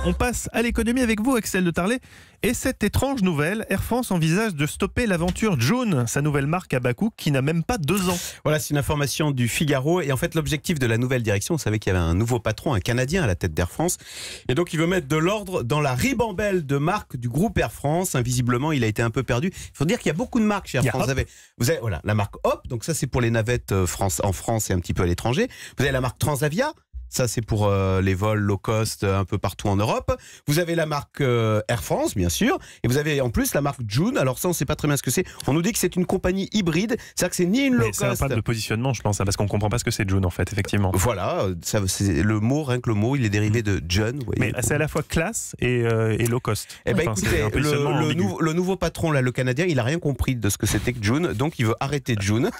On passe à l'économie avec vous, Axel de Tarlet. Et cette étrange nouvelle, Air France envisage de stopper l'aventure Joon, sa nouvelle marque à bas coût qui n'a même pas 2 ans. Voilà, c'est une information du Figaro. Et en fait, l'objectif de la nouvelle direction, vous savez qu'il y avait un nouveau patron, un Canadien à la tête d'Air France. Et donc, il veut mettre de l'ordre dans la ribambelle de marques du groupe Air France. Invisiblement, il a été un peu perdu. Il faut dire qu'il y a beaucoup de marques chez Air France. Vous avez voilà, la marque Hop, donc ça c'est pour les navettes en France et un petit peu à l'étranger. Vous avez la marque Transavia. Ça, c'est pour les vols low cost un peu partout en Europe. Vous avez la marque Air France, bien sûr. Et vous avez en plus la marque Joon. Alors ça, on ne sait pas très bien ce que c'est. On nous dit que c'est une compagnie hybride. C'est-à-dire que c'est ni une low cost. C'est un problème de positionnement, je pense, parce qu'on ne comprend pas ce que c'est Joon, en fait, effectivement. Voilà, c'est le mot, rien que le mot, il est dérivé de John. Vous voyez. Mais c'est à la fois classe et low cost. Eh ben, écoutez, le nouveau patron, là, le Canadien, il n'a rien compris de ce que c'était que Joon. Donc, il veut arrêter Joon.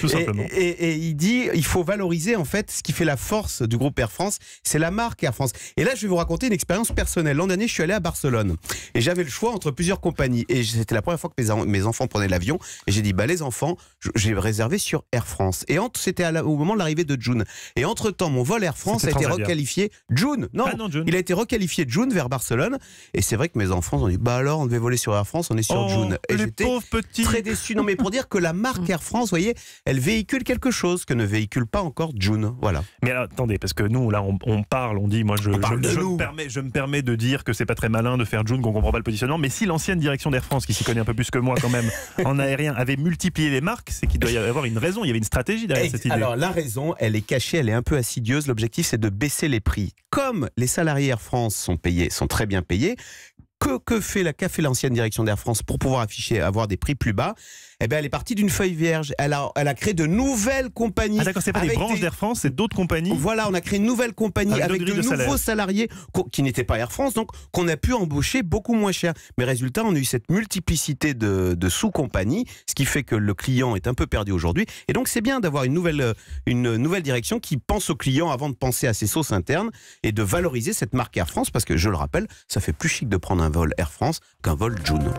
Tout simplement. Et il dit il faut valoriser, en fait, ce qui fait la force du groupe Air France, c'est la marque Air France. Et là, je vais vous raconter une expérience personnelle. L'an dernier, je suis allé à Barcelone et j'avais le choix entre plusieurs compagnies. Et c'était la première fois que mes enfants prenaient l'avion. Et j'ai dit, les enfants, j'ai réservé sur Air France. Et c'était au moment de l'arrivée de Joon. Et entre-temps, mon vol Air France a été requalifié. Joon, non, Joon. Il a été requalifié Joon vers Barcelone. Et c'est vrai que mes enfants ont dit, alors, on devait voler sur Air France, on est sur Joon. Et j'étais très déçu. Non, mais pour dire que la marque Air France, vous voyez, elle véhicule quelque chose que ne véhicule pas encore Joon. Voilà. Mais alors, attendez, parce que nous, là, on parle, on dit, moi, je me permets de dire que c'est pas très malin de faire Joon, qu'on comprend pas le positionnement. Mais si l'ancienne direction d'Air France, qui s'y connaît un peu plus que moi quand même, en aérien, avait multiplié les marques, c'est qu'il doit y avoir une raison. Il y avait une stratégie derrière cette idée. Alors, la raison, elle est cachée, elle est un peu insidieuse. L'objectif, c'est de baisser les prix. Comme les salariés Air France sont très bien payés, qu'a fait l'ancienne direction d'Air France pour pouvoir avoir des prix plus bas? Eh bien, elle est partie d'une feuille vierge. Elle a créé de nouvelles compagnies. Ah d'accord, c'est pas des branches d'Air France, c'est d'autres compagnies. Voilà, on a créé une nouvelle compagnie avec de nouveaux salariés qui n'étaient pas Air France, donc qu'on a pu embaucher beaucoup moins cher. Mais résultat, on a eu cette multiplicité de sous-compagnies, ce qui fait que le client est un peu perdu aujourd'hui. Et donc, c'est bien d'avoir une nouvelle direction qui pense au client avant de penser à ses sauces internes et de valoriser cette marque Air France, parce que, je le rappelle, ça fait plus chic de prendre un vol Air France qu'un vol Joon.